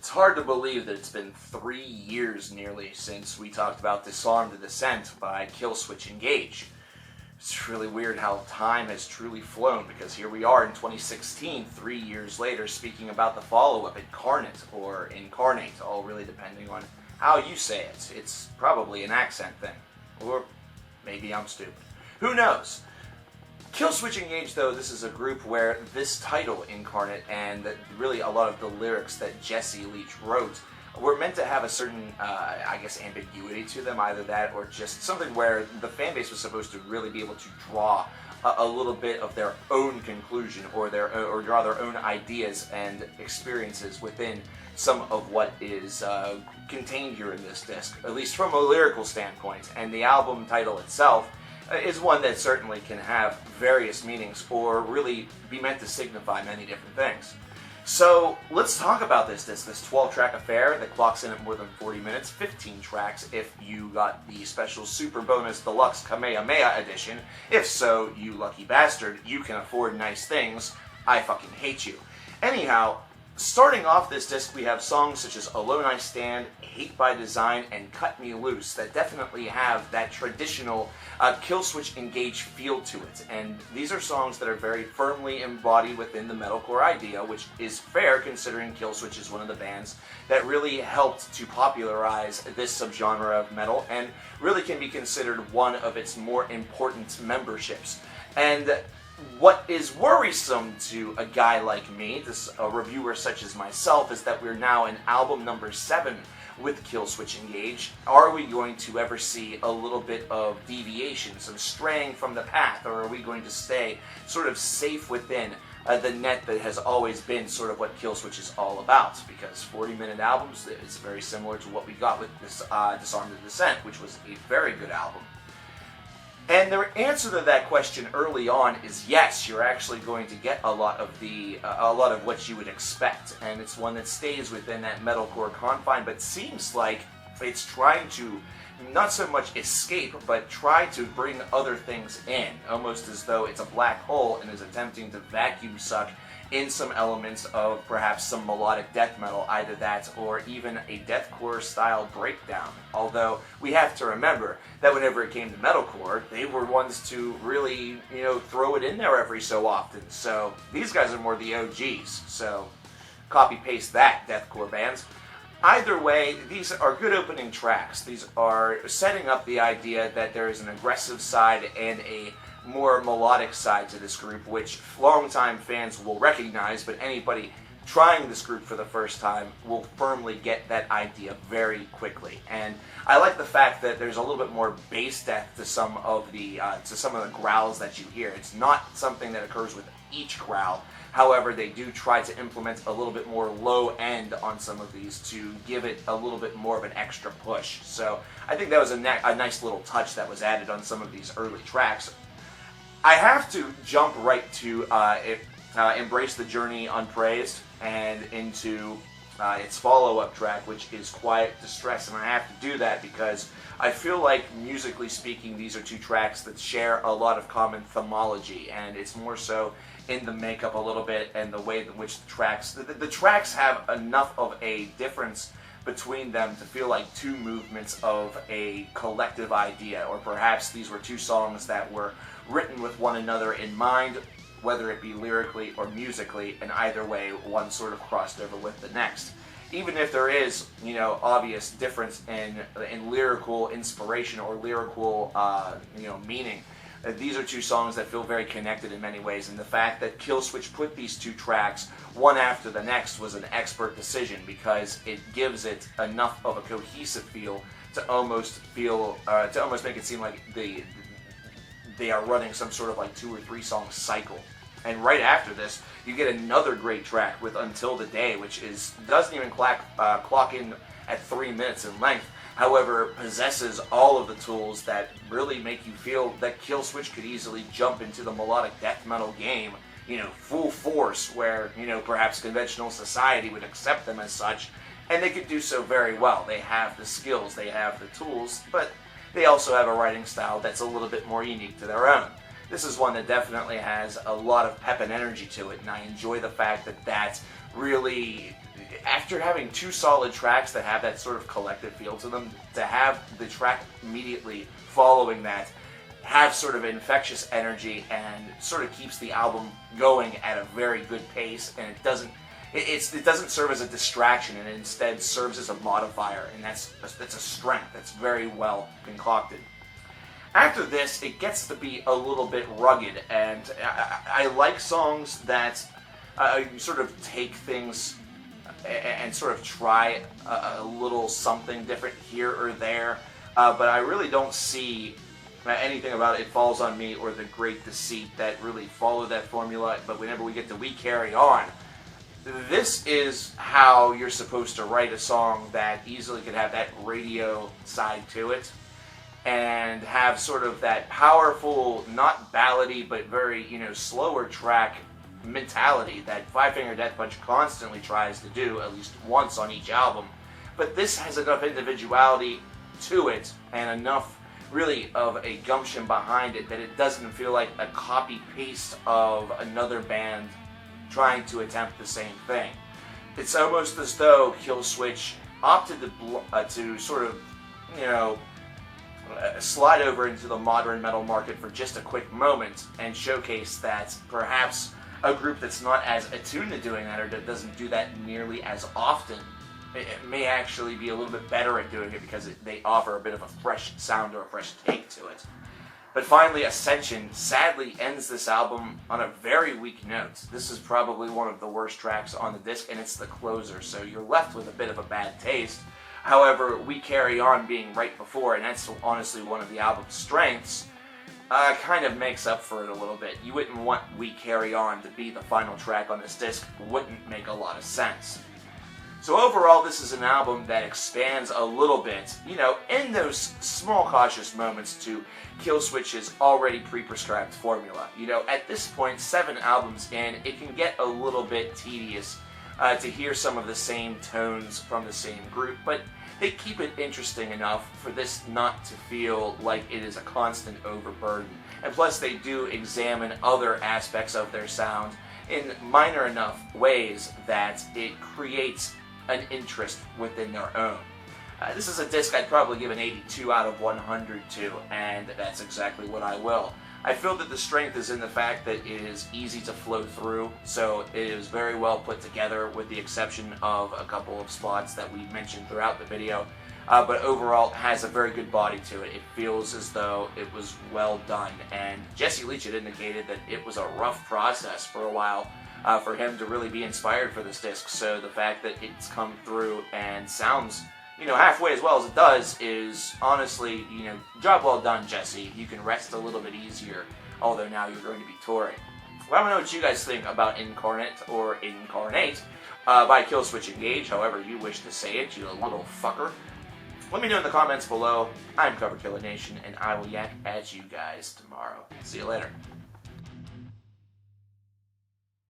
It's hard to believe that it's been 3 years nearly since we talked about Disarm the Descent by Killswitch Engage. It's really weird how time has truly flown, because here we are in 2016, 3 years later, speaking about the follow-up, Incarnate, or Incarnate, all really depending on how you say it. It's probably an accent thing. Or maybe I'm stupid. Who knows? Killswitch Engage, though, this is a group where this title, Incarnate, and really a lot of the lyrics that Jesse Leach wrote were meant to have a certain, I guess, ambiguity to them, either that or just something where the fan base was supposed to really be able to draw a little bit of their own conclusion or draw their own ideas and experiences within some of what is contained here in this disc, at least from a lyrical standpoint. And the album title itself is one that certainly can have various meanings or really be meant to signify many different things. So let's talk about this 12-track affair that clocks in at more than 40 minutes, 15 tracks if you got the special Super Bonus Deluxe Kamehameha Edition. If so, you lucky bastard, you can afford nice things. I fucking hate you. Anyhow, starting off this disc, we have songs such as Alone I Stand, Hate by Design, and Cut Me Loose that definitely have that traditional Killswitch Engage feel to it. And these are songs that are very firmly embodied within the metalcore idea, which is fair considering Killswitch is one of the bands that really helped to popularize this subgenre of metal and really can be considered one of its more important memberships. And what is worrisome to a guy like me, a reviewer such as myself, is that we're now in album number 7 with Killswitch Engage. Are we going to ever see a little bit of deviation, some straying from the path, or are we going to stay sort of safe within the net that has always been sort of what Killswitch is all about? Because 40-minute albums is very similar to what we got with this Disarm the Descent, which was a very good album. And the answer to that question early on is yes, you're actually going to get a lot of what you would expect, and it's one that stays within that metalcore confine, but seems like it's trying to not so much escape, but try to bring other things in, almost as though it's a black hole and is attempting to vacuum suck in some elements of perhaps some melodic death metal, either that or even a deathcore style breakdown. Although we have to remember that whenever it came to metalcore, they were ones to really, throw it in there every so often. So these guys are more the OGs. So copy paste that, deathcore bands. Either way, these are good opening tracks. These are setting up the idea that there is an aggressive side and a more melodic side to this group, which longtime fans will recognize, but anybody trying this group for the first time will firmly get that idea very quickly. And I like the fact that there's a little bit more bass death to some of the growls that you hear. It's not something that occurs with each growl. However, they do try to implement a little bit more low end on some of these to give it a little bit more of an extra push. So I think that was a nice little touch that was added on some of these early tracks. I have to jump right to Embrace the Journey Unpraised and into its follow-up track, which is Quiet Distress, and I have to do that because I feel like, musically speaking, these are two tracks that share a lot of common themology, and it's more so in the makeup a little bit and the way in which the tracks have enough of a difference between them to feel like two movements of a collective idea, or perhaps these were two songs that were written with one another in mind, whether it be lyrically or musically, and either way, one sort of crossed over with the next. Even if there is, obvious difference in lyrical inspiration or lyrical, meaning, these are two songs that feel very connected in many ways, and the fact that Killswitch put these two tracks one after the next was an expert decision, because it gives it enough of a cohesive feel to almost make it seem like they are running some sort of like 2 or 3 song cycle. And right after this, you get another great track with Until the Day, which doesn't even clock in at 3 minutes in length. However, possesses all of the tools that really make you feel that Killswitch could easily jump into the melodic death metal game, full force, where, perhaps conventional society would accept them as such, and they could do so very well. They have the skills, they have the tools, but they also have a writing style that's a little bit more unique to their own. This is one that definitely has a lot of pep and energy to it, and I enjoy the fact that that really after having two solid tracks that have that sort of collective feel to them, to have the track immediately following that have sort of infectious energy and sort of keeps the album going at a very good pace, and it doesn't serve as a distraction, and it instead serves as a modifier, and that's a strength that's very well concocted. After this, it gets to be a little bit rugged, and I like songs that sort of take things and sort of try a little something different here or there, but I really don't see anything about It Falls on Me or The Great Deceit that really follow that formula. But whenever we get to We Carry On, this is how you're supposed to write a song that easily could have that radio side to it and have sort of that powerful, not ballady, but very, slower track mentality that Five Finger Death Punch constantly tries to do at least once on each album. But this has enough individuality to it and enough really of a gumption behind it that it doesn't feel like a copy-paste of another band trying to attempt the same thing. It's almost as though Killswitch opted to sort of, slide over into the modern metal market for just a quick moment and showcase that perhaps a group that's not as attuned to doing that or that doesn't do that nearly as often, it may actually be a little bit better at doing it because they offer a bit of a fresh sound or a fresh take to it. But finally, Ascension sadly ends this album on a very weak note. This is probably one of the worst tracks on the disc, and it's the closer, so you're left with a bit of a bad taste. However, We Carry On being right before, and that's honestly one of the album's strengths, kind of makes up for it a little bit. You wouldn't want We Carry On to be the final track on this disc. Wouldn't make a lot of sense. So overall, this is an album that expands a little bit, in those small cautious moments to Killswitch's already pre-prescribed formula. At this point, 7 albums in, it can get a little bit tedious to hear some of the same tones from the same group, but they keep it interesting enough for this not to feel like it is a constant overburden. And plus, they do examine other aspects of their sound in minor enough ways that it creates an interest within their own. This is a disc I'd probably give an 82 out of 100 to, and that's exactly what I will. I feel that the strength is in the fact that it is easy to flow through, so it is very well put together with the exception of a couple of spots that we mentioned throughout the video, but overall it has a very good body to it. It feels as though it was well done, and Jesse Leach had indicated that it was a rough process for a while for him to really be inspired for this disc, so the fact that it's come through and sounds halfway as well as it does is honestly, job well done, Jesse. You can rest a little bit easier, although now you're going to be touring. Well, I don't know what you guys think about Incarnate or Incarnate by Killswitch Engage, however you wish to say it, you little fucker. Let me know in the comments below. I'm CoverKillerNation, and I will yak at you guys tomorrow. See you later.